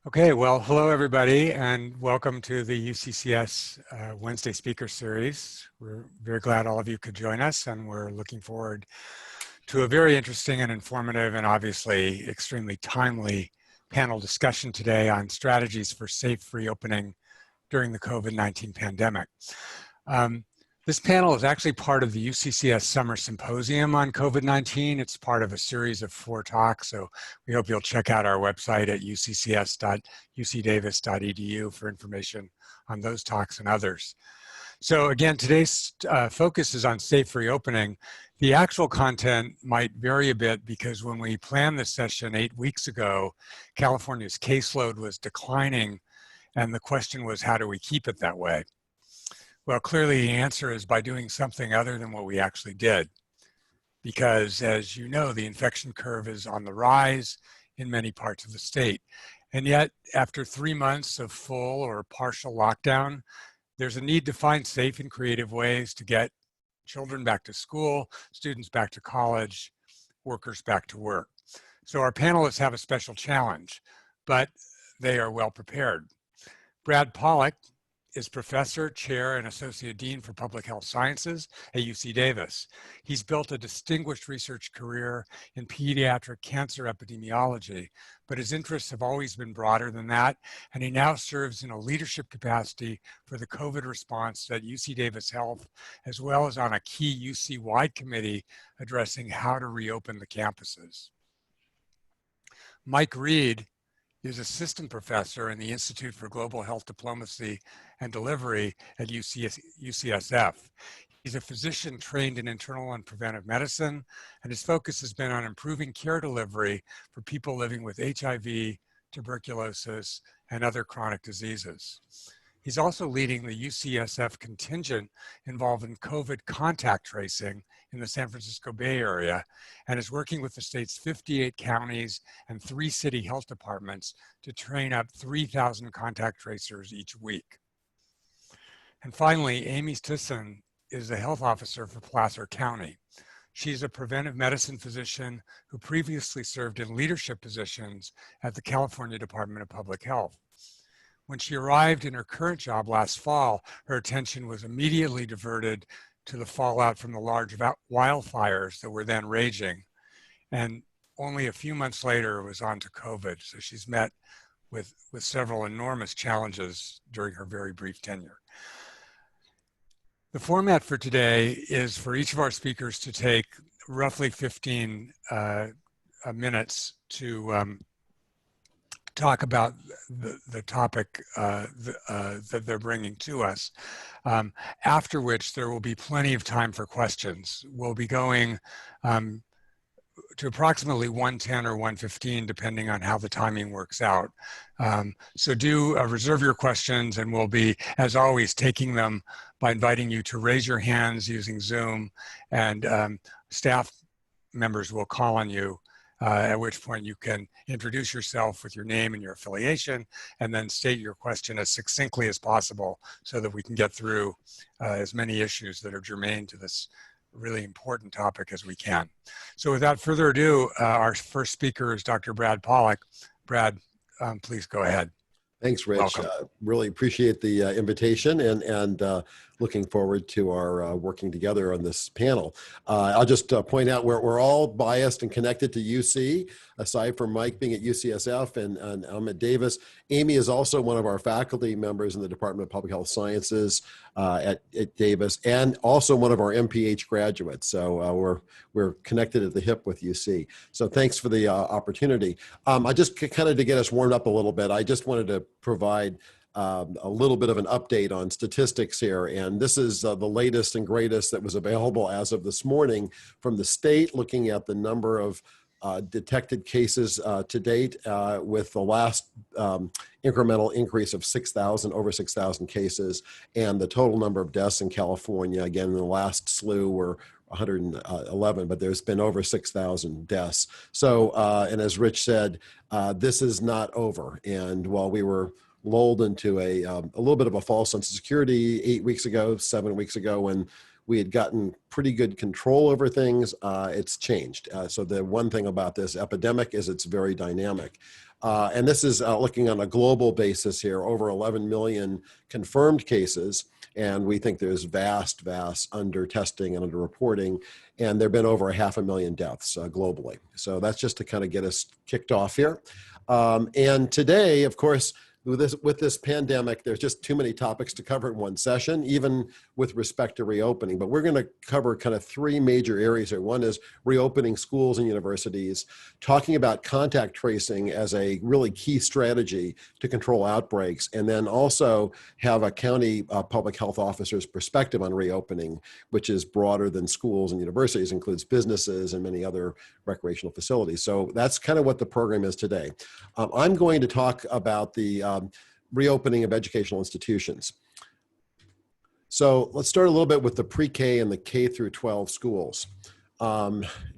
Okay, well, hello everybody, and welcome to the UCCS Wednesday Speaker Series. We're very glad all of you could join us, and we're looking forward to a very interesting and informative and obviously extremely timely panel discussion today on strategies for safe reopening during the COVID-19 pandemic. This panel is actually part of the UCCS Summer Symposium on COVID-19. It's part of a series of 4 talks, so we hope you'll check out our website at uccs.ucdavis.edu for information on those talks and others. So again, today's focus is on safe reopening. The actual content might vary a bit because when we planned this session 8 weeks ago, California's caseload was declining, and the question was, how do we keep it that way? Well, clearly the answer is by doing something other than what we actually did. Because as you know, the infection curve is on the rise in many parts of the state. And yet, after 3 months of full or partial lockdown, there's a need to find safe and creative ways to get children back to school, students back to college, workers back to work. So our panelists have a special challenge, but they are well prepared. Brad Pollock is professor, chair, and associate dean for public health sciences at UC Davis. He's built a distinguished research career in pediatric cancer epidemiology, but his interests have always been broader than that, and he now serves in a leadership capacity for the COVID response at UC Davis Health, as well as on a key UC-wide committee addressing how to reopen the campuses. Mike Reed is assistant professor in the Institute for Global Health Diplomacy and Delivery at UCSF. He's a physician trained in internal and preventive medicine, and his focus has been on improving care delivery for people living with HIV, tuberculosis, and other chronic diseases. He's also leading the UCSF contingent involved in COVID contact tracing in the San Francisco Bay Area, and is working with the state's 58 counties and 3 city health departments to train up 3,000 contact tracers each week. And finally, Amy Stisson is the health officer for Placer County. She's a preventive medicine physician who previously served in leadership positions at the California Department of Public Health. When she arrived in her current job last fall, her attention was immediately diverted to the fallout from the large wildfires that were then raging. And only a few months later, it was on to COVID. So she's met with several enormous challenges during her very brief tenure. The format for today is for each of our speakers to take roughly 15 minutes to talk about the topic that they're bringing to us, after which there will be plenty of time for questions. We'll be going to approximately 1:10 or 1:15, depending on how the timing works out. So do reserve your questions, and we'll be, as always, taking them by inviting you to raise your hands using Zoom, and staff members will call on you, at which point you can introduce yourself with your name and your affiliation, and then state your question as succinctly as possible so that we can get through as many issues that are germane to this really important topic as we can. So without further ado, our first speaker is Dr. Brad Pollock. Brad, please go ahead. Thanks, Rich. Welcome. Really appreciate the invitation, and looking forward to our working together on this panel. I'll just point out we're all biased and connected to UC, aside from Mike being at UCSF and I'm at Davis. Amy is also one of our faculty members in the Department of Public Health Sciences at Davis, and also one of our MPH graduates. So we're connected at the hip with UC. So thanks for the opportunity. I just kind of to get us warmed up a little bit, I just wanted to provide a little bit of an update on statistics here. And this is the latest and greatest that was available as of this morning from the state, looking at the number of detected cases to date, with the last incremental increase of 6,000, over 6,000 cases, and the total number of deaths in California. Again, in the last slew were 111, but there's been over 6,000 deaths. So, and as Rich said, this is not over. And while we were lulled into a little bit of a false sense of security 8 weeks ago, 7 weeks ago, when we had gotten pretty good control over things. It's changed. So the one thing about this epidemic is it's very dynamic. And this is looking on a global basis here, over 11 million confirmed cases. And we think there's vast under testing and under reporting. And there have been over 500,000 deaths globally. So that's just to kind of get us kicked off here. And today, of course, with this pandemic, there's just too many topics to cover in one session, even with respect to reopening. But we're going to cover kind of three major areas here. One is reopening schools and universities, talking about contact tracing as a really key strategy to control outbreaks, and then also have a county public health officer's perspective on reopening, which is broader than schools and universities, includes businesses and many other recreational facilities. So that's kind of what the program is today. I'm going to talk about the reopening of educational institutions. So let's start a little bit with the pre-K and the K through 12 schools.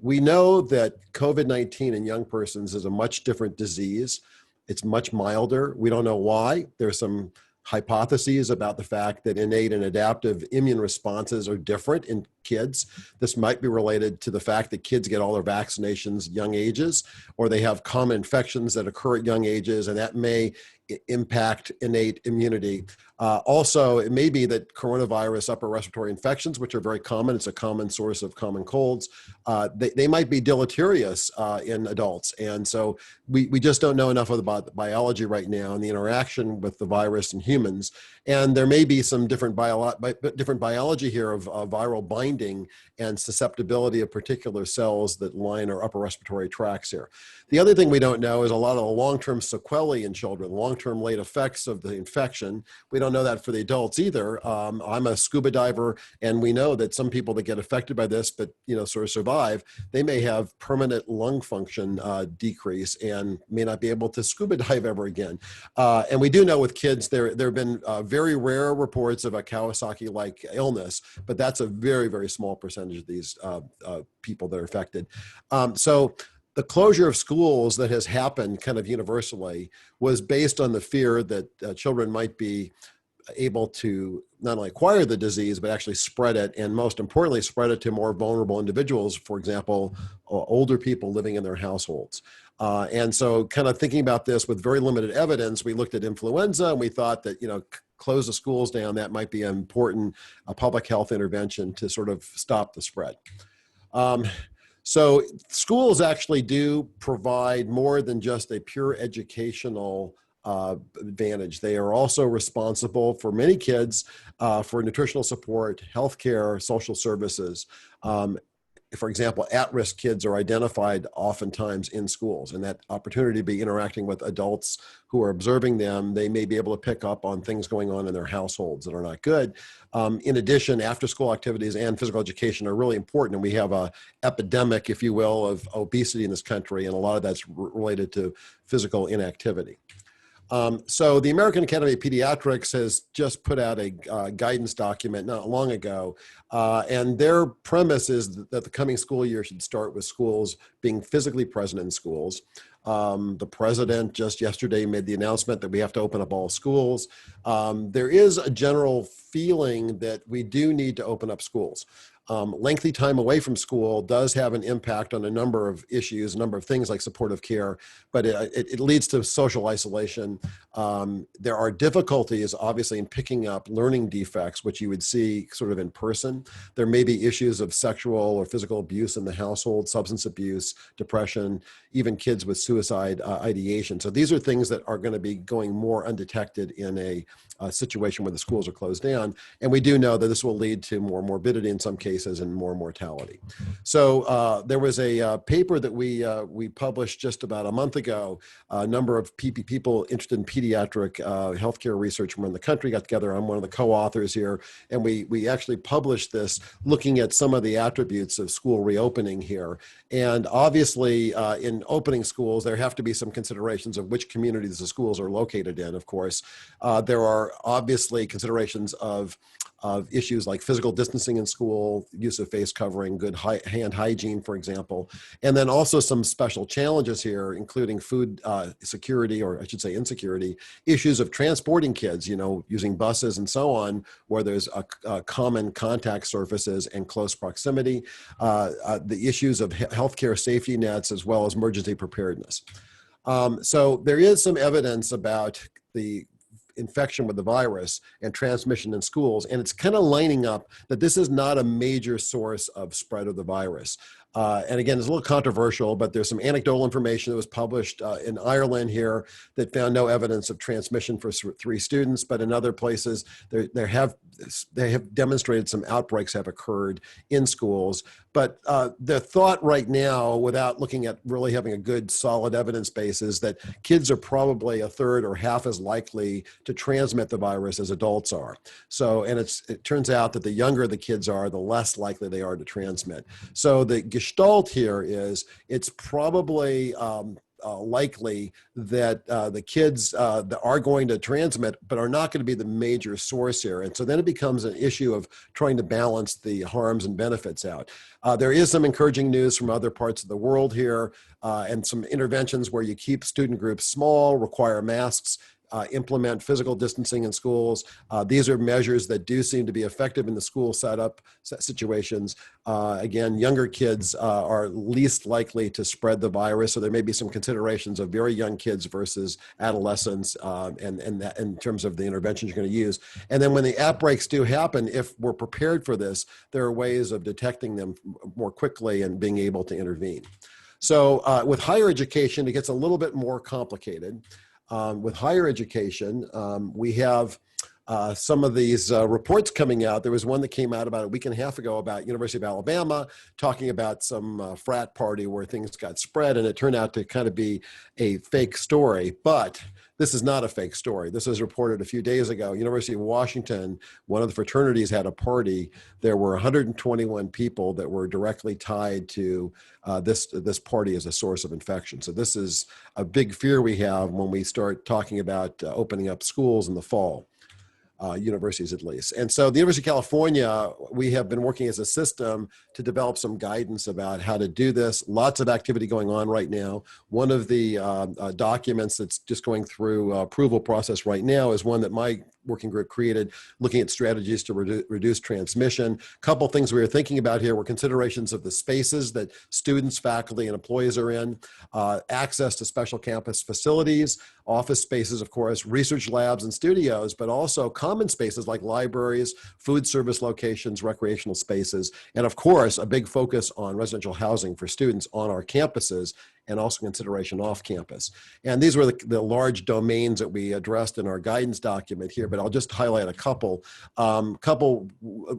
We know that COVID-19 in young persons is a much different disease. It's much milder. We don't know why. There's some hypotheses about the fact that innate and adaptive immune responses are different in kids. This might be related to the fact that kids get all their vaccinations young ages, or they have common infections that occur at young ages, and that may impact innate immunity. Also, it may be that coronavirus upper respiratory infections, which are very common, it's a common source of common colds, they might be deleterious in adults. And so we just don't know enough about the biology right now and the interaction with the virus in humans. And there may be some different biology here of viral binding and susceptibility of particular cells that line our upper respiratory tracts here. The other thing we don't know is a lot of the long-term sequelae in children, long-term late effects of the infection. We don't know that for the adults either. I'm a scuba diver, and we know that some people that get affected by this, but sort of survive, they may have permanent lung function decrease and may not be able to scuba dive ever again. And we do know with kids, there have been very rare reports of a Kawasaki-like illness, but that's a very, very small percentage of these people that are affected. So the closure of schools that has happened kind of universally was based on the fear that children might be able to not only acquire the disease, but actually spread it, and most importantly, spread it to more vulnerable individuals, for example, older people living in their households. And so kind of thinking about this with very limited evidence, we looked at influenza and we thought that, close the schools down, that might be an important public health intervention to sort of stop the spread. So schools actually do provide more than just a pure educational advantage. They are also responsible for many kids for nutritional support, healthcare, social services. For example, at-risk kids are identified oftentimes in schools, and that opportunity to be interacting with adults who are observing them, they may be able to pick up on things going on in their households that are not good. In addition, after-school activities and physical education are really important, and we have an epidemic, if you will, of obesity in this country, and a lot of that's related to physical inactivity. So the American Academy of Pediatrics has just put out a guidance document not long ago, and their premise is that the coming school year should start with schools being physically present in schools. The president just yesterday made the announcement that we have to open up all schools. There is a general feeling that we do need to open up schools. Lengthy time away from school does have an impact on a number of issues, a number of things like supportive care, but it leads to social isolation. There are difficulties, obviously, in picking up learning defects, which you would see sort of in person. There may be issues of sexual or physical abuse in the household, substance abuse, depression, even kids with suicide ideation. So these are things that are going to be going more undetected in a situation where the schools are closed down. And we do know that this will lead to more morbidity in some cases and more mortality. So there was a paper that we published just about a month ago. A number of people interested in pediatric healthcare research from around the country got together. I'm one of the co-authors here. And we actually published this looking at some of the attributes of school reopening here. And obviously in opening schools, there have to be some considerations of which communities the schools are located in, of course. There are obviously considerations of of issues like physical distancing in school, use of face covering, good hand hygiene, for example, and then also some special challenges here, including food security, or I should say insecurity, issues of transporting kids, using buses and so on, where there's a common contact surfaces and close proximity, the issues of healthcare safety nets, as well as emergency preparedness. So there is some evidence about the infection with the virus and transmission in schools, and it's kind of lining up that this is not a major source of spread of the virus. And again, it's a little controversial, but there's some anecdotal information that was published in Ireland here that found no evidence of transmission for 3 students, but in other places, they have demonstrated some outbreaks have occurred in schools. But the thought right now, without looking at really having a good solid evidence base, is that kids are probably a third or half as likely to transmit the virus as adults are. So, and it turns out that the younger the kids are, the less likely they are to transmit. So the gestalt here is it's probably likely that the kids that are going to transmit, but are not going to be the major source here. And so then it becomes an issue of trying to balance the harms and benefits out. There is some encouraging news from other parts of the world here, and some interventions where you keep student groups small, require masks, implement physical distancing in schools. These are measures that do seem to be effective in the school setup situations. Again, younger kids are least likely to spread the virus, so there may be some considerations of very young kids versus adolescents, and that in terms of the interventions you're going to use. And then when the outbreaks do happen, if we're prepared for this, there are ways of detecting them more quickly and being able to intervene. So with higher education, it gets a little bit more complicated. With higher education, we have some of these reports coming out. There was one that came out about a week and a half ago about University of Alabama talking about some frat party where things got spread, and it turned out to kind of be a fake story. But this is not a fake story. This was reported a few days ago. University of Washington, one of the fraternities had a party. There were 121 people that were directly tied to this party as a source of infection. So this is a big fear we have when we start talking about opening up schools in the fall. Universities at least. And so the University of California, we have been working as a system to develop some guidance about how to do this. Lots of activity going on right now. One of the documents that's just going through approval process right now is one that my working group created, looking at strategies to reduce transmission. A couple things we were thinking about here were considerations of the spaces that students, faculty, and employees are in, access to special campus facilities, office spaces, of course, research labs and studios, but also common spaces like libraries, food service locations, recreational spaces, and of course, a big focus on residential housing for students on our campuses, and also consideration off campus. And these were the large domains that we addressed in our guidance document here, but I'll just highlight a couple. Couple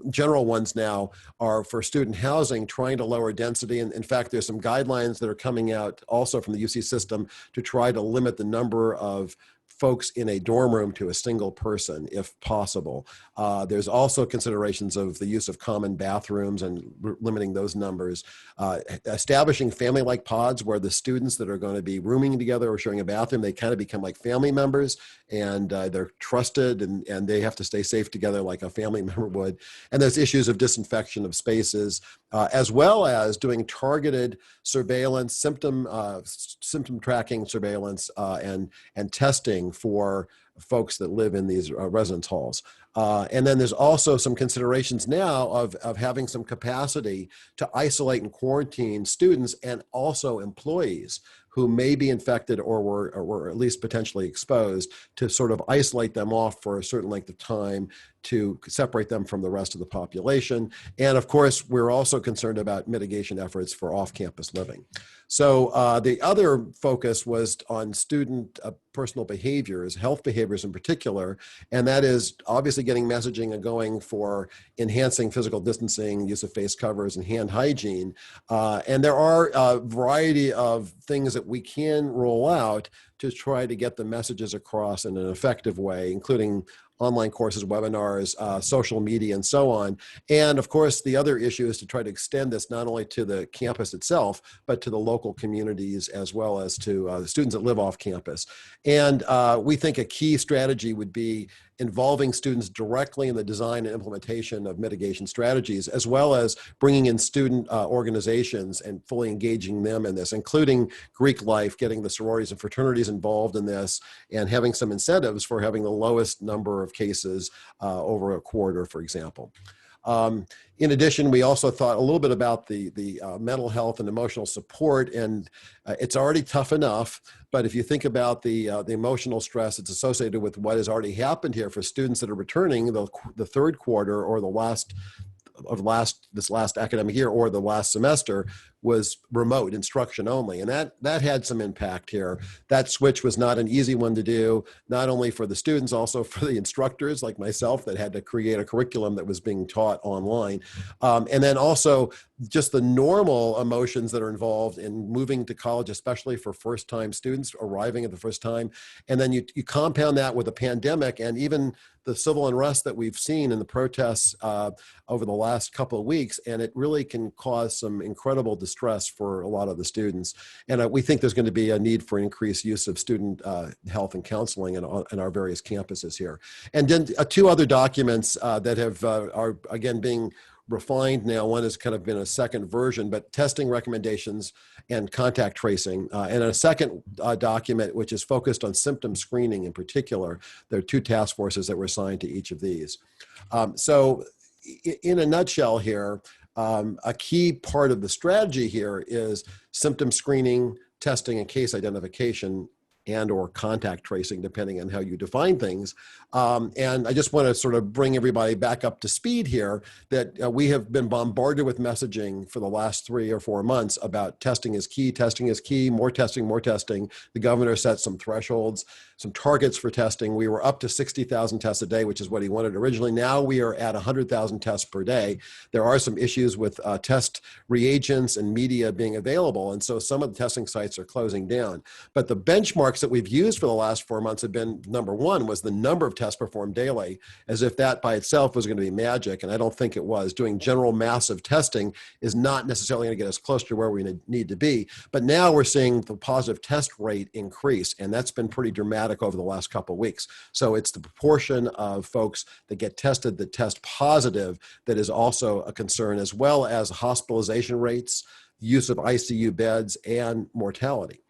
general ones now are for student housing, trying to lower density. And in fact, there's some guidelines that are coming out also from the UC system to try to limit the number of folks in a dorm room to a single person, if possible. There's also considerations of the use of common bathrooms and limiting those numbers. Establishing family-like pods where the students that are going to be rooming together or sharing a bathroom, they kind of become like family members, and they're trusted, and they have to stay safe together like a family member would. And there's issues of disinfection of spaces, as well as doing targeted surveillance, symptom tracking surveillance, and testing for folks that live in these residence halls. And then there's also some considerations now of having some capacity to isolate and quarantine students and also employees who may be infected or were at least potentially exposed, to sort of isolate them off for a certain length of time to separate them from the rest of the population. And of course, we're also concerned about mitigation efforts for off-campus living. So the other focus was on student personal behaviors, health behaviors in particular, and that is obviously getting messaging going for enhancing physical distancing, use of face covers, and hand hygiene. And there are a variety of things that we can roll out to try to get the messages across in an effective way, including online courses, webinars, social media, and so on. And of course, the other issue is to try to extend this not only to the campus itself, but to the local communities as well as to the students that live off campus. And we think a key strategy would be involving students directly in the design and implementation of mitigation strategies, as well as bringing in student organizations and fully engaging them in this, including Greek life, getting the sororities and fraternities involved in this, and having some incentives for having the lowest number of cases over a quarter, for example. In addition, we also thought a little bit about the mental health and emotional support, and it's already tough enough, but if you think about the emotional stress that's associated with what has already happened here for students that are returning the third quarter or this last academic year or the last semester was remote instruction only. And that had some impact here. That switch was not an easy one to do, not only for the students, also for the instructors like myself that had to create a curriculum that was being taught online. And then also just the normal emotions that are involved in moving to college, especially for first-time students arriving at the first time. And then you compound that with a pandemic and even the civil unrest that we've seen in the protests over the last couple of weeks, and it really can cause some incredible distress for a lot of the students. And we think there's going to be a need for increased use of student health and counseling in our various campuses here. And then two other documents that are again being refined now. One has kind of been a second version, but testing recommendations and contact tracing. And a second document, which is focused on symptom screening in particular. There are two task forces that were assigned to each of these. So in a nutshell here, a key part of the strategy here is symptom screening, testing, and case identification, and or contact tracing, depending on how you define things. And I just want to sort of bring everybody back up to speed here that we have been bombarded with messaging for the last 3 or 4 months about testing is key, more testing, more testing. The governor set some thresholds, some targets for testing. We were up to 60,000 tests a day, which is what he wanted originally. Now we are at 100,000 tests per day. There are some issues with test reagents and media being available. And so some of the testing sites are closing down. But the benchmarks that we've used for the last 4 months have been, number one, was the number of tests performed daily, as if that by itself was going to be magic. And I don't think it was. Doing general massive testing is not necessarily going to get us close to where we need to be. But now we're seeing the positive test rate increase, and that's been pretty dramatic over the last couple of weeks. So it's the proportion of folks that get tested that test positive that is also a concern, as well as hospitalization rates, use of ICU beds, and mortality.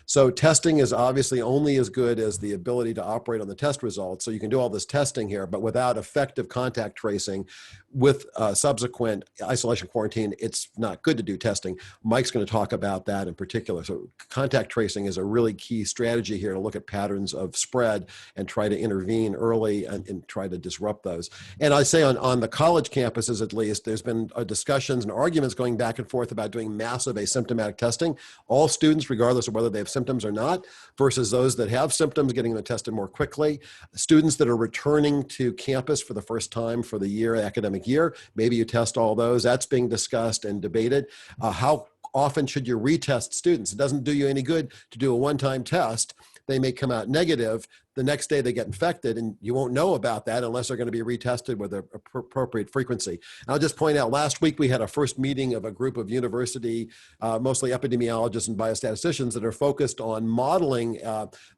So testing is obviously only as good as the ability to operate on the test results. So you can do all this testing here, but without effective contact tracing with subsequent isolation quarantine, it's not good to do testing. Mike's going to talk about that in particular. So contact tracing is a really key strategy here to look at patterns of spread and try to intervene early and try to disrupt those. And I say on the college campuses, at least, there's been discussions and arguments going back and forth about doing massive asymptomatic testing. All students, regardless of whether they have symptoms or not, versus those that have symptoms, getting them tested more quickly. Students that are returning to campus for the first time for the academic year, maybe you test all those. That's being discussed and debated. How often should you retest students? It doesn't do you any good to do a one-time test. They may come out negative. The next day they get infected, and you won't know about that unless they're going to be retested with an appropriate frequency. And I'll just point out, last week we had a first meeting of a group of university, mostly epidemiologists and biostatisticians that are focused on modeling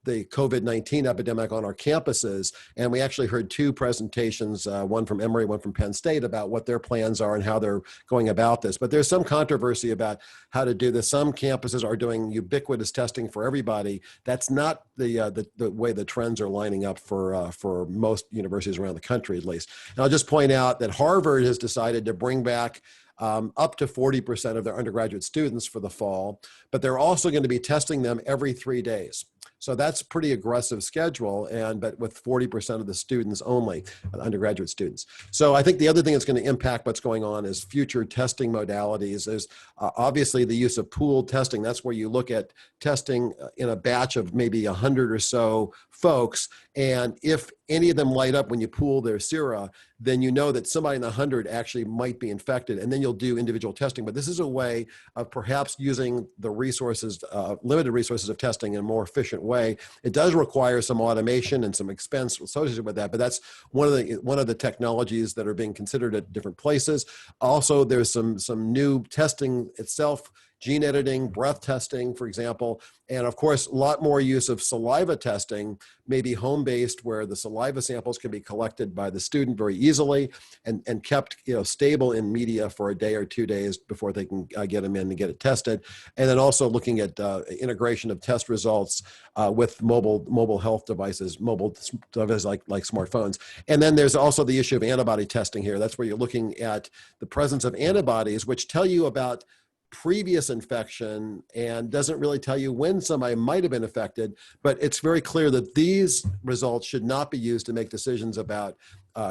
the COVID-19 epidemic on our campuses. And we actually heard two presentations, one from Emory, one from Penn State, about what their plans are and how they're going about this. But there's some controversy about how to do this. Some campuses are doing ubiquitous testing for everybody. That's not the way the trends are lining up for most universities around the country, at least. And I'll just point out that Harvard has decided to bring back up to 40% of their undergraduate students for the fall, but they're also going to be testing them every 3 days. So that's a pretty aggressive schedule, but with 40% of the students only, undergraduate students. So I think the other thing that's going to impact what's going on is future testing modalities. There's obviously the use of pooled testing. That's where you look at testing in a batch of maybe 100 or so folks. And if any of them light up when you pool their sera, then you know that somebody in the 100 actually might be infected, and then you'll do individual testing. But this is a way of perhaps using the resources, limited resources of testing in a more efficient way. It does require some automation and some expense associated with that, but that's one of the technologies that are being considered at different places. Also, there's some new testing itself, gene editing, breath testing, for example, and of course, a lot more use of saliva testing, maybe home-based, where the saliva samples can be collected by the student very easily and kept stable in media for a day or 2 days before they can get them in and get it tested. And then also looking at integration of test results with mobile health devices, mobile devices like smartphones. And then there's also the issue of antibody testing here. That's where you're looking at the presence of antibodies, which tell you about previous infection and doesn't really tell you when somebody might have been affected, but it's very clear that these results should not be used to make decisions about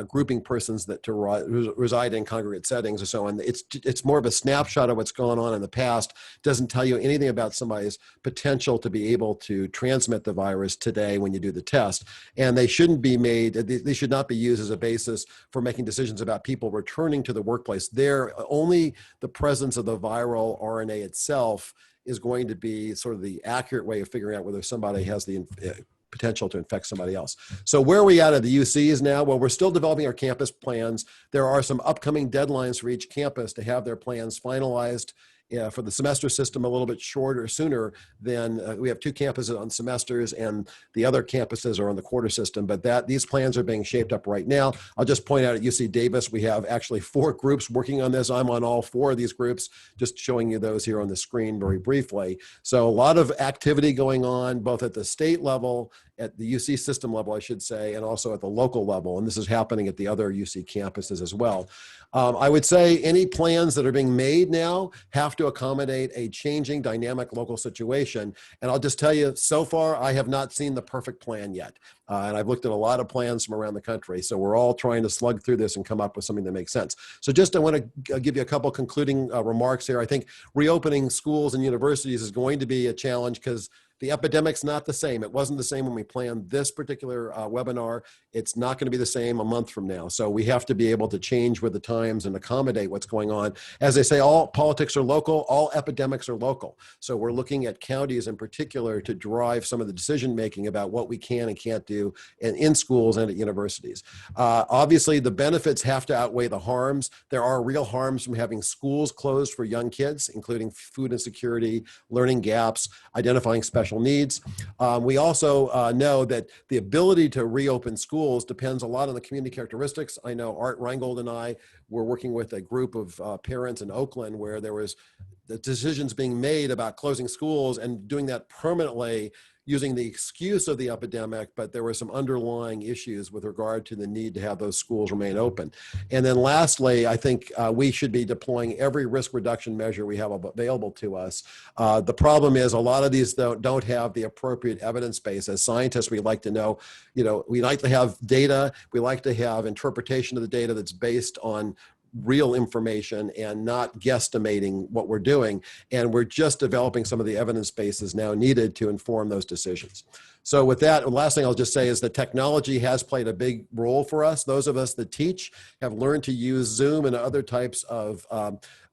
grouping persons that reside in congregate settings or so on. It's more of a snapshot of what's gone on in the past. Doesn't tell you anything about somebody's potential to be able to transmit the virus today when you do the test. And they shouldn't be made, they should not be used as a basis for making decisions about people returning to the workplace. Only the presence of the viral RNA itself is going to be sort of the accurate way of figuring out whether somebody has the potential to infect somebody else. So where are we at the UCs now? Well, we're still developing our campus plans. There are some upcoming deadlines for each campus to have their plans finalized. For the semester system, a little bit sooner than we have 2 campuses on semesters, and the other campuses are on the quarter system. But these plans are being shaped up right now. I'll just point out at UC Davis, we have actually 4 groups working on this. I'm on all 4 of these groups, just showing you those here on the screen very briefly. So a lot of activity going on, both at the state level, at the UC system level, I should say, and also at the local level. And this is happening at the other UC campuses as well. I would say any plans that are being made now have to accommodate a changing dynamic local situation. And I'll just tell you, so far, I have not seen the perfect plan yet. And I've looked at a lot of plans from around the country. So we're all trying to slug through this and come up with something that makes sense. So I want to give you a couple concluding remarks here. I think reopening schools and universities is going to be a challenge because the epidemic's not the same. It wasn't the same when we planned this particular webinar. It's not going to be the same a month from now. So we have to be able to change with the times and accommodate what's going on. As they say, all politics are local, all epidemics are local. So we're looking at counties in particular to drive some of the decision making about what we can and can't do in schools and at universities. Obviously, the benefits have to outweigh the harms. There are real harms from having schools closed for young kids, including food insecurity, learning gaps, identifying special needs. We also know that the ability to reopen schools depends a lot on the community characteristics. I know Art Reingold and I were working with a group of parents in Oakland where there was the decisions being made about closing schools and doing that permanently using the excuse of the epidemic, but there were some underlying issues with regard to the need to have those schools remain open. And then lastly, I think we should be deploying every risk reduction measure we have available to us. The problem is a lot of these don't have the appropriate evidence base. As scientists, we like to know, we like to have data, we like to have interpretation of the data that's based on real information and not guesstimating what we're doing. And we're just developing some of the evidence bases now needed to inform those decisions. So with that, the last thing I'll just say is that technology has played a big role for us. Those of us that teach have learned to use Zoom and other types of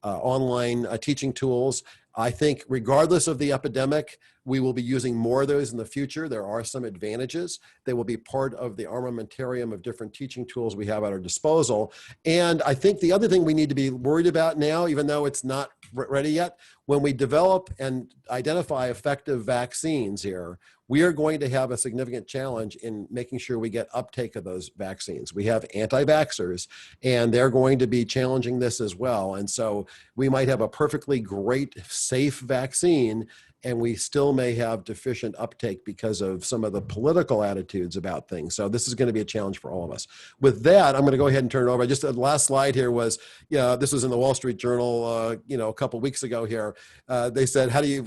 online teaching tools. I think regardless of the epidemic, we will be using more of those in the future. There are some advantages. They will be part of the armamentarium of different teaching tools we have at our disposal. And I think the other thing we need to be worried about now, even though it's not ready yet, when we develop and identify effective vaccines here, we are going to have a significant challenge in making sure we get uptake of those vaccines. We have anti-vaxxers, and they're going to be challenging this as well. And so we might have a perfectly great, safe vaccine, and we still may have deficient uptake because of some of the political attitudes about things. So this is going to be a challenge for all of us. With that, I'm going to go ahead and turn it over. Just the last slide here was, this was in the Wall Street Journal, a couple weeks ago here. They said, how do you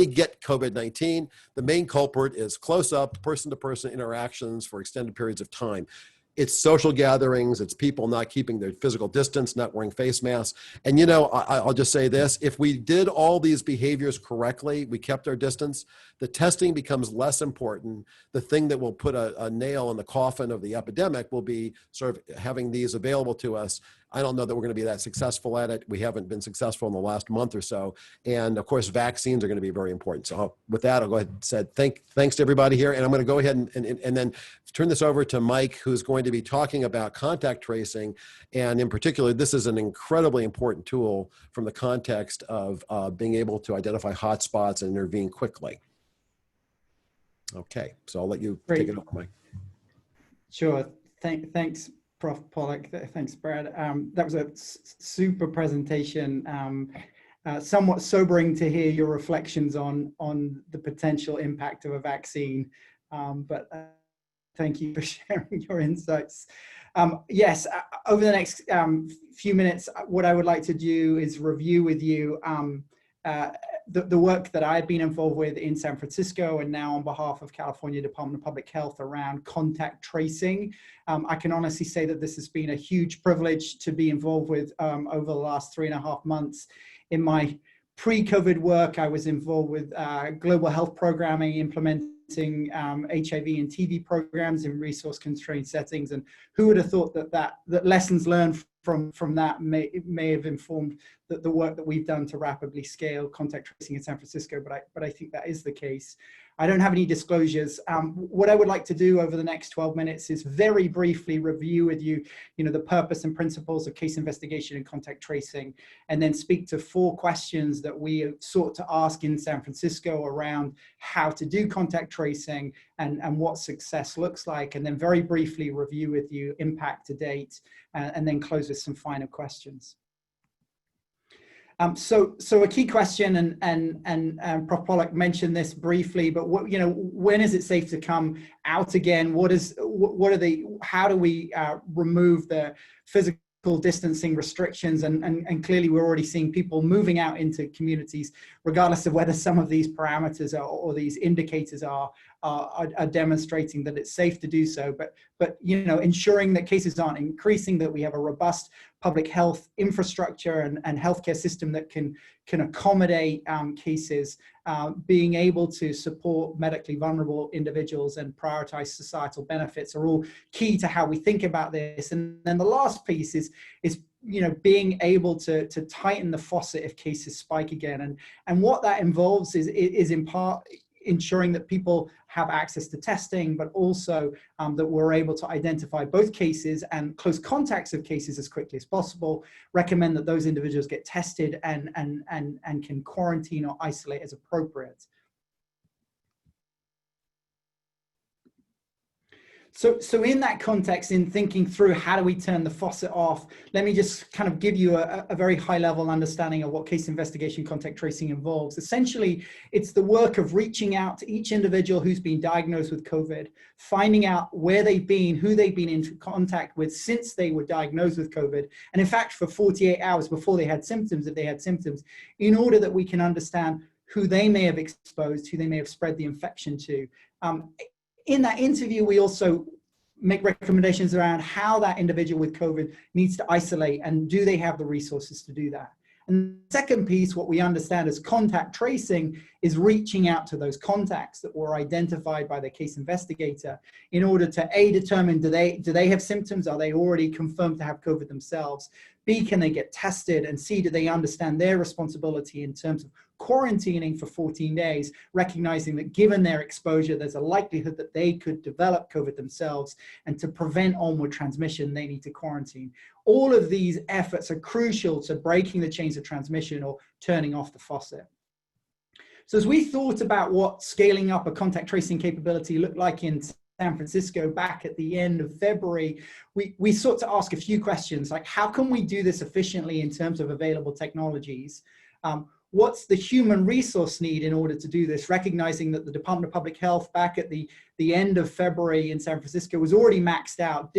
get COVID-19? The main culprit is close-up, person-to-person interactions for extended periods of time. It's social gatherings. It's people not keeping their physical distance, not wearing face masks. And, I'll just say this, if we did all these behaviors correctly, we kept our distance, the testing becomes less important. The thing that will put a nail in the coffin of the epidemic will be sort of having these available to us. I don't know that we're going to be that successful at it. We haven't been successful in the last month or so. And of course, vaccines are going to be very important. So with that, I'll go ahead and say thanks to everybody here. And I'm going to go ahead and then turn this over to Mike, who's going to be talking about contact tracing. And in particular, this is an incredibly important tool from the context of being able to identify hotspots and intervene quickly. Okay, so I'll let you take it over, Mike. Sure. Thanks, Prof. Pollock. Thanks, Brad. That was a super presentation. Somewhat sobering to hear your reflections on the potential impact of a vaccine, but thank you for sharing your insights. Yes, over the next few minutes, what I would like to do is review with you the work that I've been involved with in San Francisco and now on behalf of California Department of Public Health around contact tracing. I can honestly say that this has been a huge privilege to be involved with over the last 3.5 months. In my pre-COVID work, I was involved with global health programming, implementing HIV and TB programs in resource-constrained settings. And who would have thought that lessons learned from that may have informed the work that we've done to rapidly scale contact tracing in San Francisco, but I think that is the case. I don't have any disclosures. What I would like to do over the next 12 minutes is very briefly review with you, the purpose and principles of case investigation and contact tracing, and then speak to 4 questions that we sought to ask in San Francisco around how to do contact tracing and what success looks like, and then very briefly review with you impact to date, and then close with some final questions. So a key question, and Prof. Pollock mentioned this briefly, but when is it safe to come out again? How do we remove the physical distancing restrictions? And clearly we're already seeing people moving out into communities, regardless of whether some of these parameters or these indicators are demonstrating that it's safe to do so. But ensuring that cases aren't increasing, that we have a robust public health infrastructure and healthcare system that can accommodate cases, being able to support medically vulnerable individuals and prioritize societal benefits are all key to how we think about this. And then the last piece is being able to tighten the faucet if cases spike again. And what that involves is in part ensuring that people have access to testing, but also that we're able to identify both cases and close contacts of cases as quickly as possible, recommend that those individuals get tested and can quarantine or isolate as appropriate. So in that context, in thinking through how do we turn the faucet off, let me just kind of give you a very high level understanding of what case investigation contact tracing involves. Essentially, it's the work of reaching out to each individual who's been diagnosed with COVID, finding out where they've been, who they've been in contact with since they were diagnosed with COVID, and in fact, for 48 hours before they had symptoms, if they had symptoms, in order that we can understand who they may have exposed, who they may have spread the infection to. In that interview, we also make recommendations around how that individual with COVID needs to isolate, and do they have the resources to do that. And the second piece, what we understand as contact tracing, is reaching out to those contacts that were identified by the case investigator in order to A, determine do they have symptoms, are they already confirmed to have COVID themselves, B, can they get tested, and C, do they understand their responsibility in terms of quarantining for 14 days, recognizing that given their exposure, there's a likelihood that they could develop COVID themselves, and to prevent onward transmission, they need to quarantine. All of these efforts are crucial to breaking the chains of transmission or turning off the faucet. So as we thought about what scaling up a contact tracing capability looked like in San Francisco back at the end of February, we sought to ask a few questions, like how can we do this efficiently in terms of available technologies? What's the human resource need in order to do this, recognizing that the Department of Public Health back at the end of February in San Francisco was already maxed out,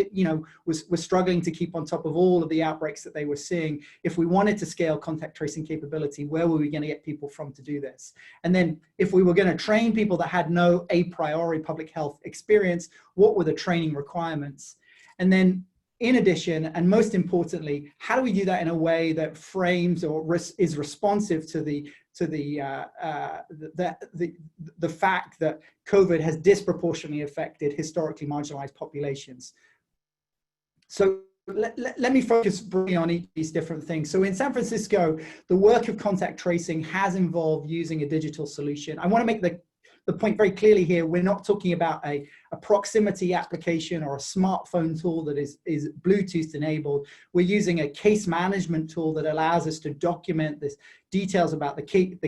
was struggling to keep on top of all of the outbreaks that they were seeing. If we wanted to scale contact tracing capability, where were we going to get people from to do this? And then if we were going to train people that had no a priori public health experience, what were the training requirements? And then in addition, and most importantly, how do we do that in a way that frames or is responsive to the fact that COVID has disproportionately affected historically marginalized populations? So let me focus briefly on each of these different things. So in San Francisco, the work of contact tracing has involved using a digital solution. I want to make the point very clearly here. We're not talking about a proximity application or a smartphone tool that is Bluetooth enabled. We're using a case management tool that allows us to document this details about the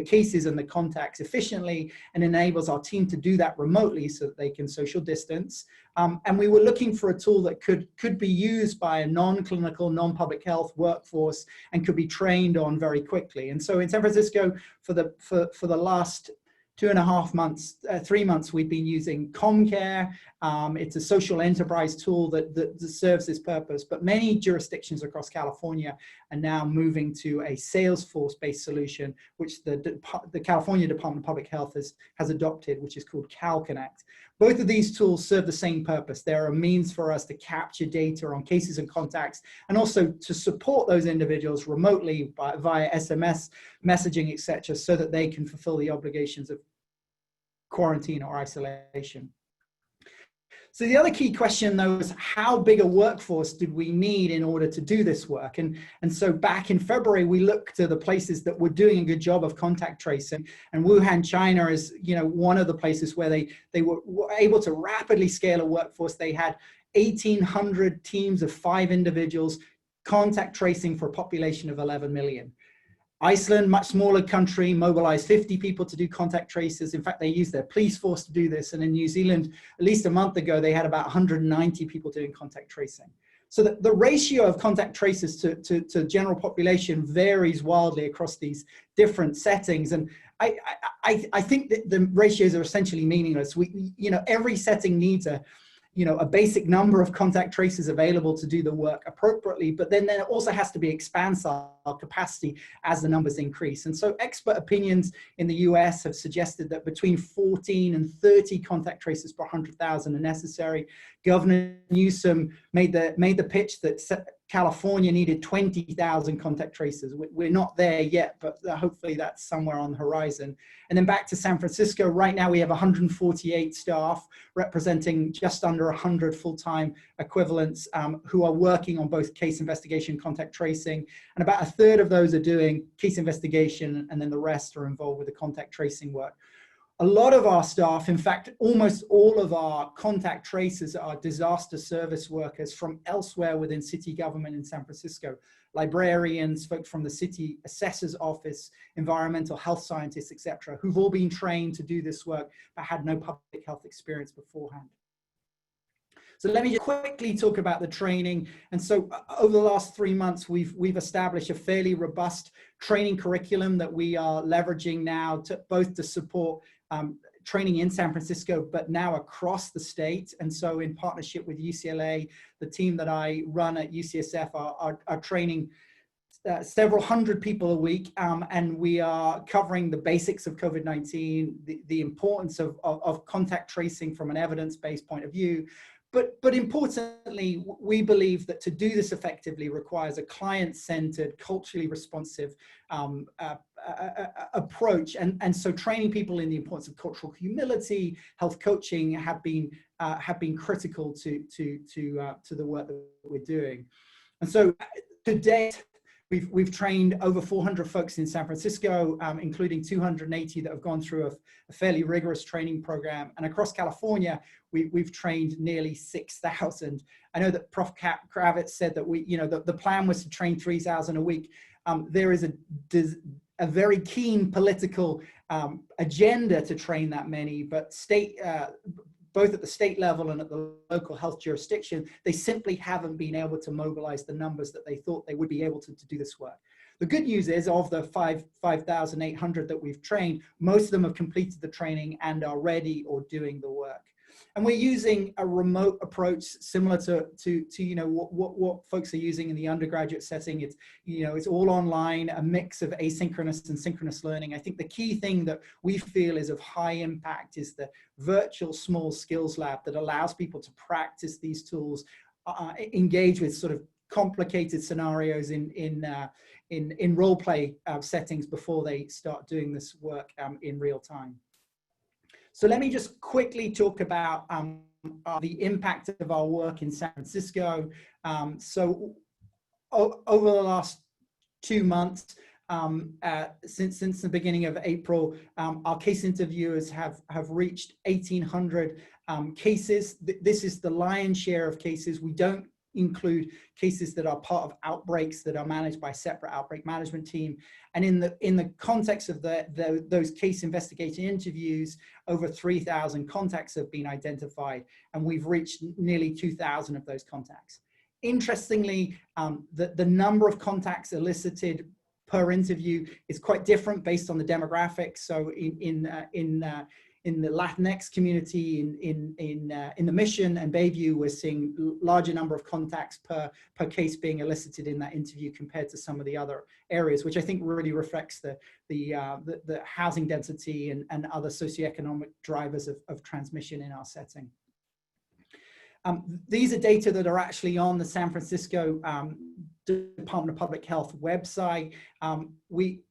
cases and the contacts efficiently, and enables our team to do that remotely so that they can social distance. And we were looking for a tool that could be used by a non-clinical, non-public health workforce and could be trained on very quickly. And so in San Francisco, for the last 2.5 months, 3 months, we've been using ComCare. It's a social enterprise tool that serves this purpose, but many jurisdictions across California are now moving to a Salesforce-based solution, which the California Department of Public Health has adopted, which is called CalConnect. Both of these tools serve the same purpose. They're a means for us to capture data on cases and contacts, and also to support those individuals remotely via SMS messaging, etc., so that they can fulfill the obligations of quarantine or isolation. So the other key question, though, is how big a workforce did we need in order to do this work? And so back in February, we looked to the places that were doing a good job of contact tracing. And Wuhan, China is, one of the places where they were able to rapidly scale a workforce. They had 1,800 teams of 5 individuals contact tracing for a population of 11 million. Iceland, much smaller country, mobilized 50 people to do contact traces. In fact, they used their police force to do this. And in New Zealand, at least a month ago, they had about 190 people doing contact tracing. So the ratio of contact tracers to general population varies wildly across these different settings. And I think that the ratios are essentially meaningless. Every setting needs a basic number of contact tracers available to do the work appropriately, but then there also has to be expansile capacity as the numbers increase. And so expert opinions in the US have suggested that between 14 and 30 contact tracers per 100,000 are necessary. Governor Newsom made the pitch that California needed 20,000 contact tracers. We're not there yet, but hopefully that's somewhere on the horizon. And then back to San Francisco, right now we have 148 staff representing just under 100 full-time equivalents who are working on both case investigation, contact tracing, and about 1/3 of those are doing case investigation, and then the rest are involved with the contact tracing work. A lot of our staff, in fact, almost all of our contact tracers are disaster service workers from elsewhere within city government in San Francisco. Librarians, folks from the city assessor's office, environmental health scientists, etc., who've all been trained to do this work but had no public health experience beforehand. So let me just quickly talk about the training. And so over the last 3 months, we've established a fairly robust training curriculum that we are leveraging now to both to support training in San Francisco, but now across the state. And so in partnership with UCLA, the team that I run at UCSF are training several hundred people a week, and we are covering the basics of COVID-19, the importance of contact tracing from an evidence-based point of view. But importantly, we believe that to do this effectively requires a client-centered, culturally responsive approach. And so training people in the importance of cultural humility, health coaching have been critical to the work that we're doing. And so to date, we've trained over 400 folks in San Francisco, including 280 that have gone through a fairly rigorous training program. And across California, we've trained nearly 6,000. I know that Prof. Kravitz said that the plan was to train 3,000 a week. There is a very keen political agenda to train that many, but both at the state level and at the local health jurisdiction, they simply haven't been able to mobilize the numbers that they thought they would be able to do this work. The good news is, of the 5,800 that we've trained, most of them have completed the training and are ready or doing the work. And we're using a remote approach similar to what folks are using in the undergraduate setting. It's all online, a mix of asynchronous and synchronous learning. I think the key thing that we feel is of high impact is the virtual small skills lab that allows people to practice these tools engage with sort of complicated scenarios in role play settings before they start doing this work in real time. So let me just quickly talk about the impact of our work in San Francisco. So over the last 2 months, since the beginning of April, our case interviewers have reached 1,800 cases. This is the lion's share of cases. We don't include cases that are part of outbreaks that are managed by a separate outbreak management team. And in the context of those case investigation interviews, over 3,000 contacts have been identified, and we've reached nearly 2,000 of those contacts. Interestingly, the number of contacts elicited per interview is quite different based on the demographics. So in the Latinx community, in the Mission and Bayview, we're seeing larger number of contacts per case being elicited in that interview compared to some of the other areas, which I think really reflects the housing density and other socioeconomic drivers of transmission in our setting. These are data that are actually on the San Francisco Department of Public Health website. We,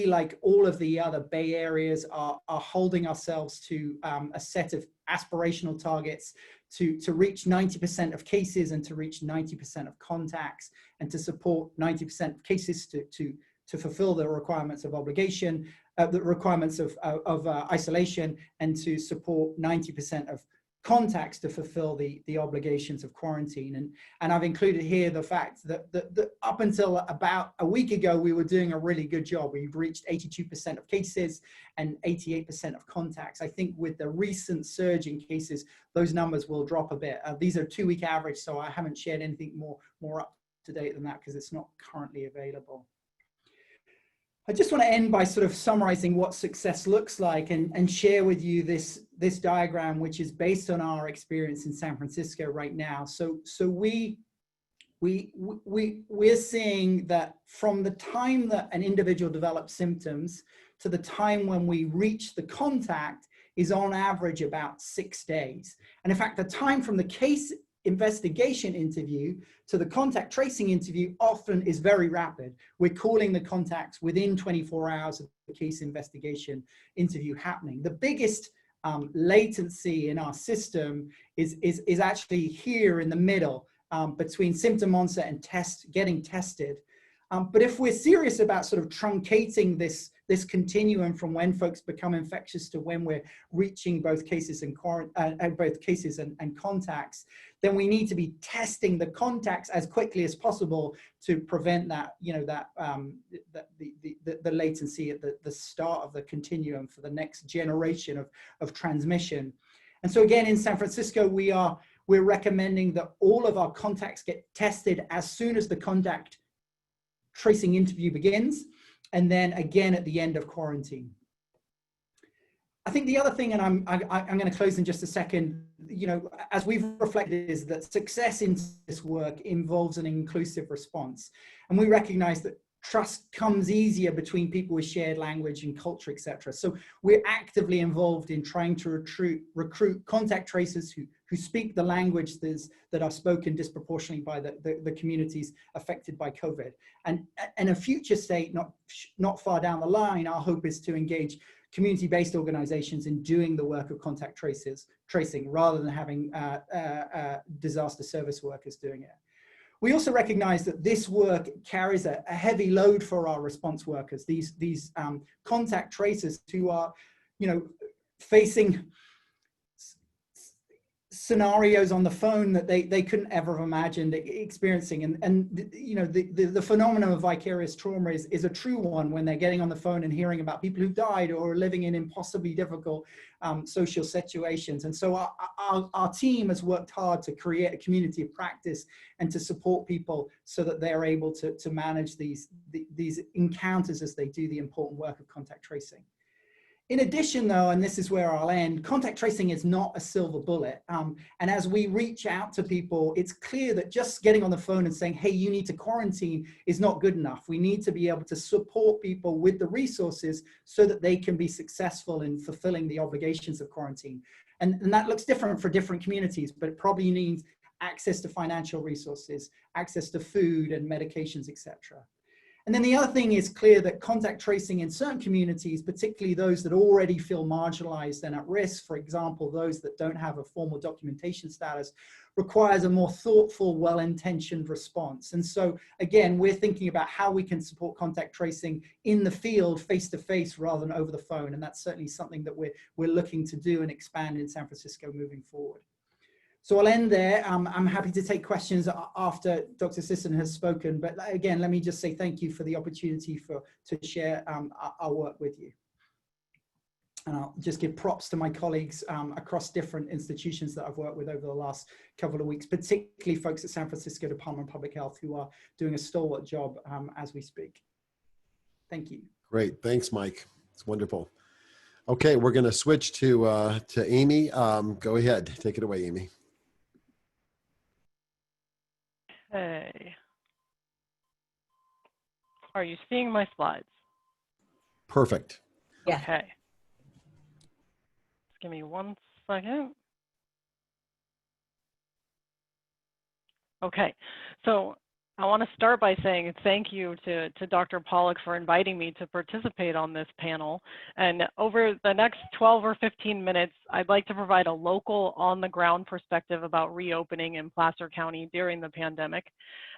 like all of the other Bay Areas, are holding ourselves to a set of aspirational targets to reach 90% of cases and to reach 90% of contacts, and to support 90% of cases to fulfill the requirements of obligation, the requirements of isolation, and to support 90% of contacts to fulfill the obligations of quarantine. And I've included here the fact that up until about a week ago, we were doing a really good job. We've reached 82% of cases and 88% of contacts. I think with the recent surge in cases, those numbers will drop a bit. These are 2-week average, so I haven't shared anything more up to date than that because it's not currently available. I just want to end by sort of summarizing what success looks like and share with you this diagram, which is based on our experience in San Francisco right now. So we're seeing that from the time that an individual develops symptoms to the time when we reach the contact is on average about 6 days. And in fact, the time from the case investigation interview to the contact tracing interview often is very rapid. We're calling the contacts within 24 hours of the case investigation interview happening. The biggest latency in our system is actually here in the middle between symptom onset and getting tested. But if we're serious about sort of truncating this continuum from when folks become infectious to when we're reaching both cases and contacts, then we need to be testing the contacts as quickly as possible to prevent that, the latency at the start of the continuum for the next generation of transmission. And so again, in San Francisco, we're recommending that all of our contacts get tested as soon as the contact tracing interview begins, and then again at the end of quarantine. I think the other thing, and I'm going to close in just a second, as we've reflected, is that success in this work involves an inclusive response. And we recognize that trust comes easier between people with shared language and culture, etc. So we're actively involved in trying to recruit contact tracers who speak the language that are spoken disproportionately by the communities affected by COVID. And a future state, not far down the line, our hope is to engage community-based organizations in doing the work of contact tracing rather than having disaster service workers doing it. We also recognize that this work carries a heavy load for our response workers, these contact tracers who are, facing scenarios on the phone that they couldn't ever have imagined experiencing. And the phenomenon of vicarious trauma is a true one when they're getting on the phone and hearing about people who died or living in impossibly difficult social situations. And so our team has worked hard to create a community of practice and to support people so that they're able to manage these encounters as they do the important work of contact tracing. In addition, though, and this is where I'll end, contact tracing is not a silver bullet. And as we reach out to people, it's clear that just getting on the phone and saying, hey, you need to quarantine is not good enough. We need to be able to support people with the resources so that they can be successful in fulfilling the obligations of quarantine. And that looks different for different communities, but it probably means access to financial resources, access to food and medications, etc. And then the other thing is clear that contact tracing in certain communities, particularly those that already feel marginalized and at risk, for example, those that don't have a formal documentation status, requires a more thoughtful, well-intentioned response. And so, again, we're thinking about how we can support contact tracing in the field, face-to-face, rather than over the phone. And that's certainly something that we're looking to do and expand in San Francisco moving forward. So I'll end there. I'm happy to take questions after Dr. Sisson has spoken. But again, let me just say thank you for the opportunity to share our work with you. And I'll just give props to my colleagues across different institutions that I've worked with over the last couple of weeks, particularly folks at San Francisco Department of Public Health who are doing a stalwart job as we speak. Thank you. Great. Thanks, Mike. It's wonderful. Okay, we're going to switch to Amy. Go ahead. Take it away, Amy. Okay. Are you seeing my slides? Perfect. Yeah. Okay. Just give me 1 second. Okay, so I want to start by saying thank you to Dr. Pollock for inviting me to participate on this panel. And over the next 12 or 15 minutes, I'd like to provide a local on-the-ground perspective about reopening in Placer County during the pandemic.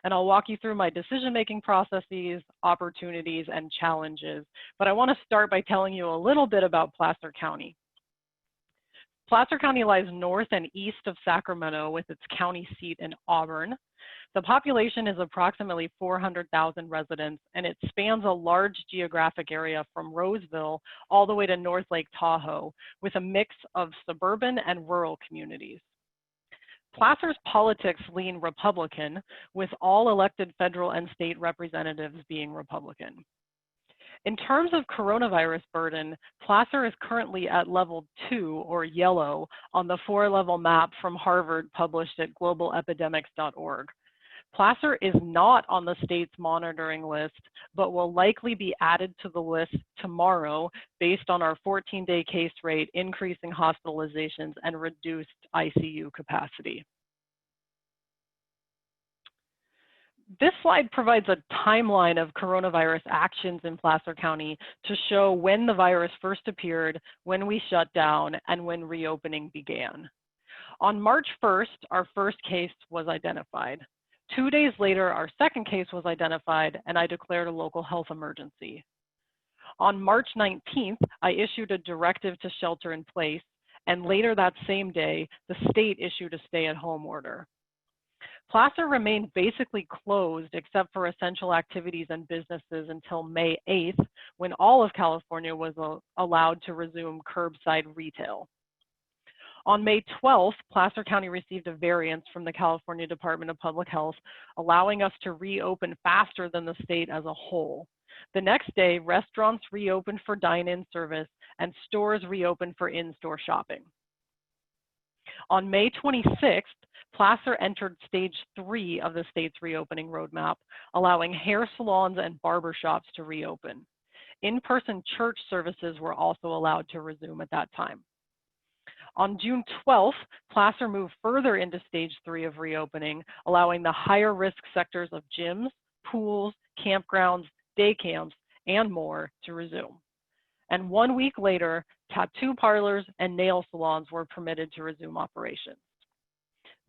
And I'll walk you through my decision-making processes, opportunities, and challenges. But I want to start by telling you a little bit about Placer County. Placer County lies north and east of Sacramento with its county seat in Auburn. The population is approximately 400,000 residents, and it spans a large geographic area from Roseville all the way to North Lake Tahoe, with a mix of suburban and rural communities. Placer's politics lean Republican, with all elected federal and state representatives being Republican. In terms of coronavirus burden, Placer is currently at level 2, or yellow, on the 4-level map from Harvard published at globalepidemics.org. Placer is not on the state's monitoring list, but will likely be added to the list tomorrow based on our 14-day case rate, increasing hospitalizations, and reduced ICU capacity. This slide provides a timeline of coronavirus actions in Placer County to show when the virus first appeared, when we shut down, and when reopening began. On March 1st, our first case was identified. 2 days later, our second case was identified, and I declared a local health emergency. On March 19th, I issued a directive to shelter in place, and later that same day, the state issued a stay-at-home order. Placer remained basically closed except for essential activities and businesses until May 8th, when all of California was allowed to resume curbside retail. On May 12th, Placer County received a variance from the California Department of Public Health, allowing us to reopen faster than the state as a whole. The next day, restaurants reopened for dine-in service and stores reopened for in-store shopping. On May 26th, Placer entered stage 3 of the state's reopening roadmap, allowing hair salons and barbershops to reopen. In-person church services were also allowed to resume at that time. On June 12th, Placer moved further into stage 3 of reopening, allowing the higher risk sectors of gyms, pools, campgrounds, day camps, and more to resume. And 1 week later, tattoo parlors and nail salons were permitted to resume operations.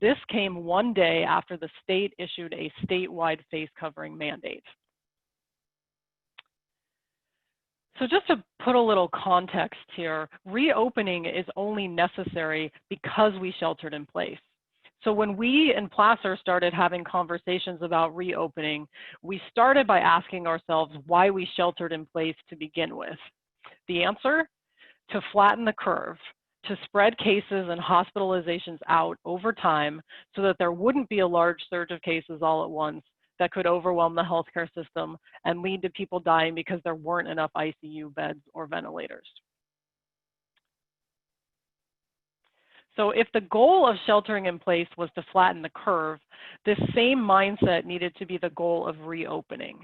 This came 1 day after the state issued a statewide face covering mandate. So just to put a little context here, reopening is only necessary because we sheltered in place. So when we in Placer started having conversations about reopening, we started by asking ourselves why we sheltered in place to begin with. The answer? To flatten the curve, to spread cases and hospitalizations out over time so that there wouldn't be a large surge of cases all at once that could overwhelm the healthcare system and lead to people dying because there weren't enough ICU beds or ventilators. So if the goal of sheltering in place was to flatten the curve, this same mindset needed to be the goal of reopening.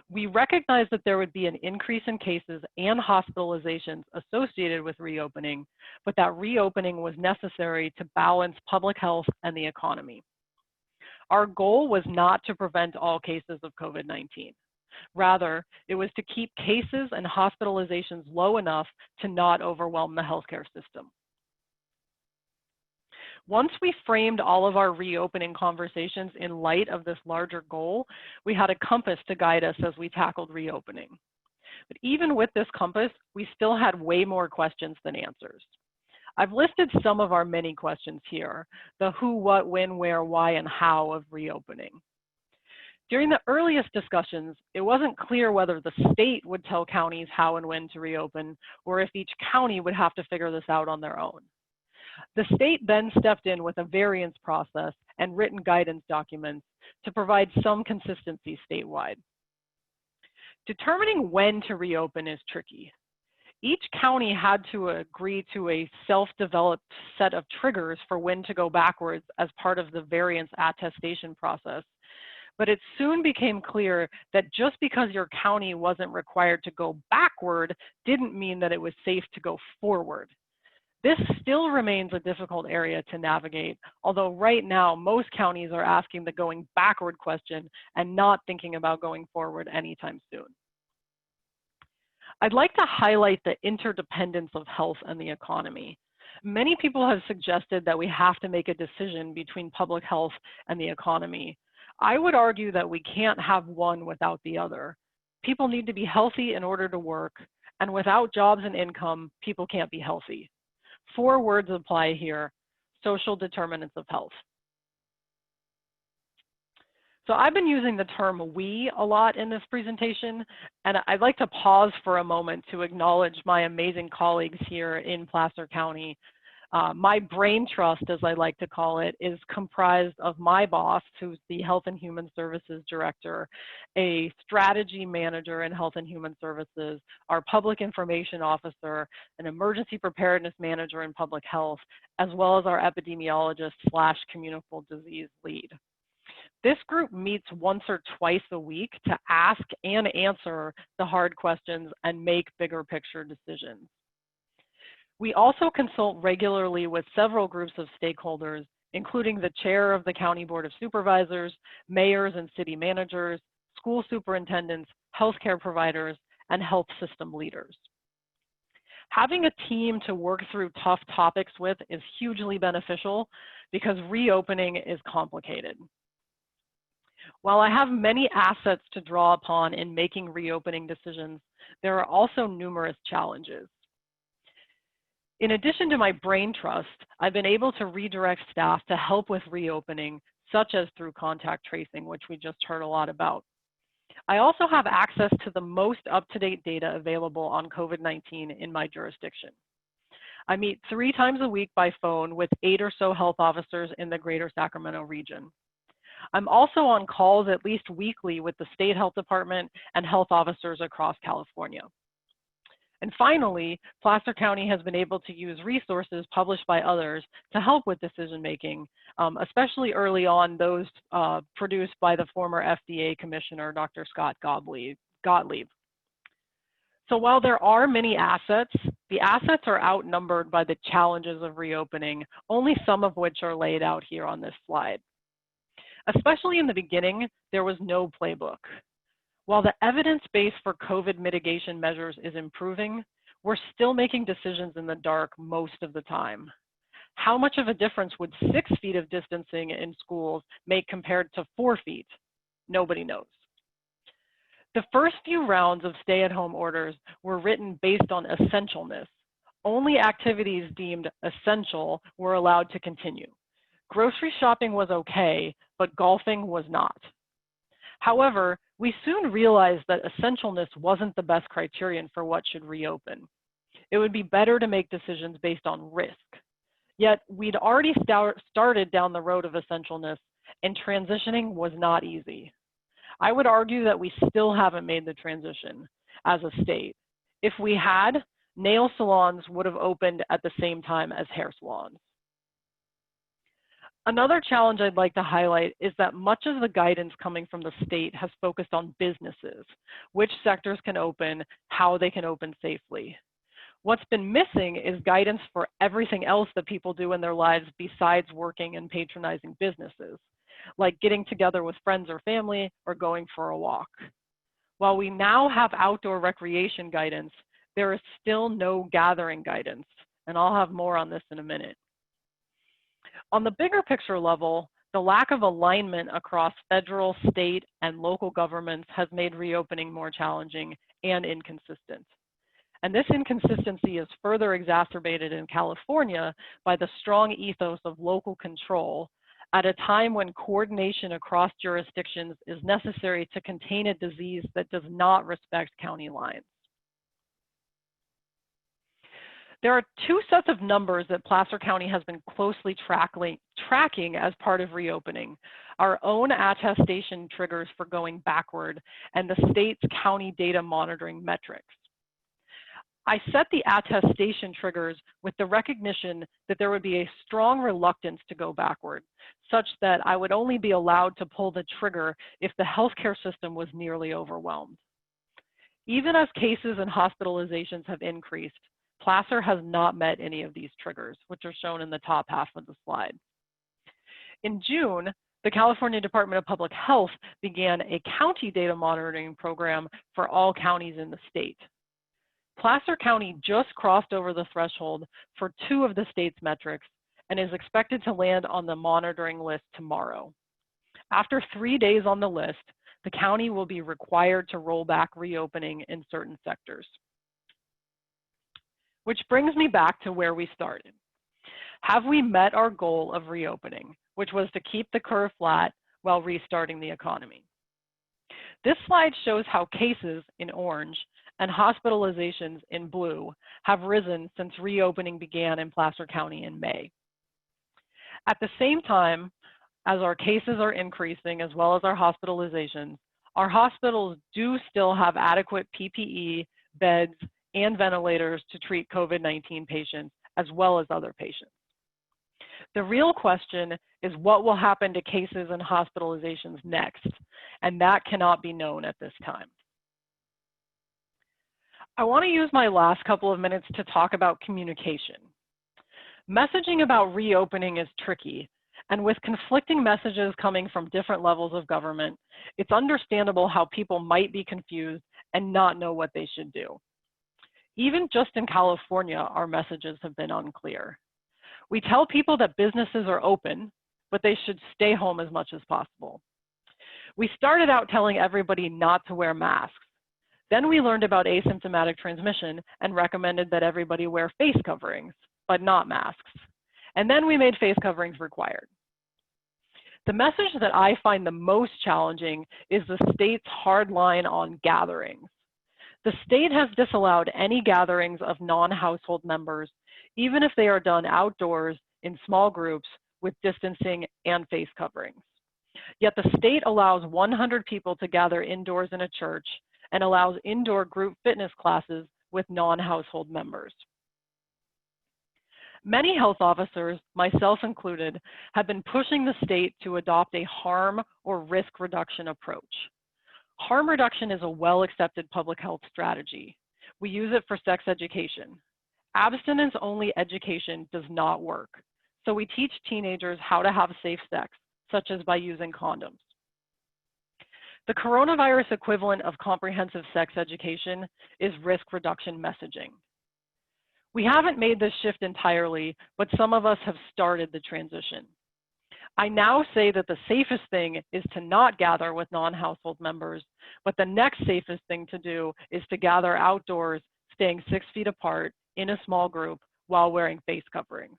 We recognized that there would be an increase in cases and hospitalizations associated with reopening, but that reopening was necessary to balance public health and the economy. Our goal was not to prevent all cases of COVID-19. Rather, it was to keep cases and hospitalizations low enough to not overwhelm the healthcare system. Once we framed all of our reopening conversations in light of this larger goal, we had a compass to guide us as we tackled reopening. But even with this compass, we still had way more questions than answers. I've listed some of our many questions here: the who, what, when, where, why, and how of reopening. During the earliest discussions, it wasn't clear whether the state would tell counties how and when to reopen, or if each county would have to figure this out on their own. The state then stepped in with a variance process and written guidance documents to provide some consistency statewide. Determining when to reopen is tricky. Each county had to agree to a self-developed set of triggers for when to go backwards as part of the variance attestation process. But it soon became clear that just because your county wasn't required to go backward didn't mean that it was safe to go forward. This still remains a difficult area to navigate, although right now most counties are asking the going backward question and not thinking about going forward anytime soon. I'd like to highlight the interdependence of health and the economy. Many people have suggested that we have to make a decision between public health and the economy. I would argue that we can't have one without the other. People need to be healthy in order to work, and without jobs and income, people can't be healthy. 4 words apply here: social determinants of health. So I've been using the term we a lot in this presentation, and I'd like to pause for a moment to acknowledge my amazing colleagues here in Placer County. My brain trust, as I like to call it, is comprised of my boss, who's the Health and Human Services Director, a strategy manager in Health and Human Services, our Public Information Officer, an Emergency Preparedness Manager in Public Health, as well as our epidemiologist/communicable disease lead. This group meets once or twice a week to ask and answer the hard questions and make bigger picture decisions. We also consult regularly with several groups of stakeholders, including the chair of the County Board of Supervisors, mayors and city managers, school superintendents, healthcare providers, and health system leaders. Having a team to work through tough topics with is hugely beneficial because reopening is complicated. While I have many assets to draw upon in making reopening decisions, there are also numerous challenges. In addition to my brain trust, I've been able to redirect staff to help with reopening, such as through contact tracing, which we just heard a lot about. I also have access to the most up-to-date data available on COVID-19 in my jurisdiction. I meet 3 times a week by phone with 8 or so health officers in the greater Sacramento region. I'm also on calls at least weekly with the state health department and health officers across California. And finally, Placer County has been able to use resources published by others to help with decision-making, especially early on those produced by the former FDA Commissioner, Dr. Scott Gottlieb. So while there are many assets, the assets are outnumbered by the challenges of reopening, only some of which are laid out here on this slide. Especially in the beginning, there was no playbook. While the evidence base for COVID mitigation measures is improving, we're still making decisions in the dark most of the time. How much of a difference would 6 feet of distancing in schools make compared to 4 feet? Nobody knows. The first few rounds of stay-at-home orders were written based on essentialness. Only activities deemed essential were allowed to continue. Grocery shopping was okay, but golfing was not. However, we soon realized that essentialness wasn't the best criterion for what should reopen. It would be better to make decisions based on risk. Yet, we'd already started down the road of essentialness, and transitioning was not easy. I would argue that we still haven't made the transition as a state. If we had, nail salons would have opened at the same time as hair salons. Another challenge I'd like to highlight is that much of the guidance coming from the state has focused on businesses, which sectors can open, how they can open safely. What's been missing is guidance for everything else that people do in their lives besides working and patronizing businesses. like getting together with friends or family or going for a walk. While we now have outdoor recreation guidance, there is still no gathering guidance, and I'll have more on this in a minute. On the bigger picture level, the lack of alignment across federal, state, and local governments has made reopening more challenging and inconsistent. And this inconsistency is further exacerbated in California by the strong ethos of local control at a time when coordination across jurisdictions is necessary to contain a disease that does not respect county lines. There are two sets of numbers that Placer County has been closely tracking as part of reopening: our own attestation triggers for going backward and the state's county data monitoring metrics. I set the attestation triggers with the recognition that there would be a strong reluctance to go backward, such that I would only be allowed to pull the trigger if the healthcare system was nearly overwhelmed. Even as cases and hospitalizations have increased, Placer has not met any of these triggers, which are shown in the top half of the slide. In June, the California Department of Public Health began a county data monitoring program for all counties in the state. Placer County just crossed over the threshold for 2 of the state's metrics and is expected to land on the monitoring list tomorrow. After 3 days on the list, the county will be required to roll back reopening in certain sectors. Which brings me back to where we started. Have we met our goal of reopening, which was to keep the curve flat while restarting the economy? This slide shows how cases, in orange, and hospitalizations, in blue, have risen since reopening began in Placer County in May. At the same time, as our cases are increasing as well as our hospitalizations, our hospitals do still have adequate PPE, beds, and ventilators to treat COVID-19 patients as well as other patients. The real question is what will happen to cases and hospitalizations next, and that cannot be known at this time. I want to use my last couple of minutes to talk about communication. Messaging about reopening is tricky, and with conflicting messages coming from different levels of government, it's understandable how people might be confused and not know what they should do. Even just in California, our messages have been unclear. We tell people that businesses are open, but they should stay home as much as possible. We started out telling everybody not to wear masks. Then we learned about asymptomatic transmission and recommended that everybody wear face coverings, but not masks. And then we made face coverings required. The message that I find the most challenging is the state's hard line on gatherings. The state has disallowed any gatherings of non-household members, even if they are done outdoors in small groups with distancing and face coverings. Yet the state allows 100 people to gather indoors in a church and allows indoor group fitness classes with non-household members. Many health officers, myself included, have been pushing the state to adopt a harm or risk reduction approach. Harm reduction is a well-accepted public health strategy. We use it for sex education. Abstinence-only education does not work, so we teach teenagers how to have safe sex, such as by using condoms. The coronavirus equivalent of comprehensive sex education is risk reduction messaging. We haven't made this shift entirely, but some of us have started the transition. I now say that the safest thing is to not gather with non-household members, but the next safest thing to do is to gather outdoors, staying 6 feet apart in a small group while wearing face coverings.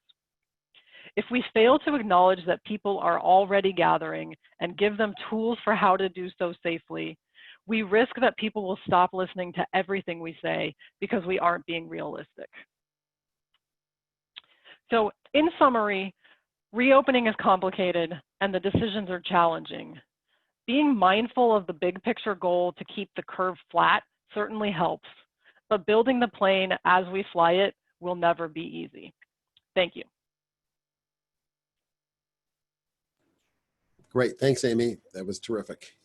If we fail to acknowledge that people are already gathering and give them tools for how to do so safely, we risk that people will stop listening to everything we say because we aren't being realistic. So in summary, reopening is complicated and the decisions are challenging. Being mindful of the big picture goal to keep the curve flat certainly helps, but building the plane as we fly it will never be easy. Thank you. Great. Thanks, Amy. That was terrific.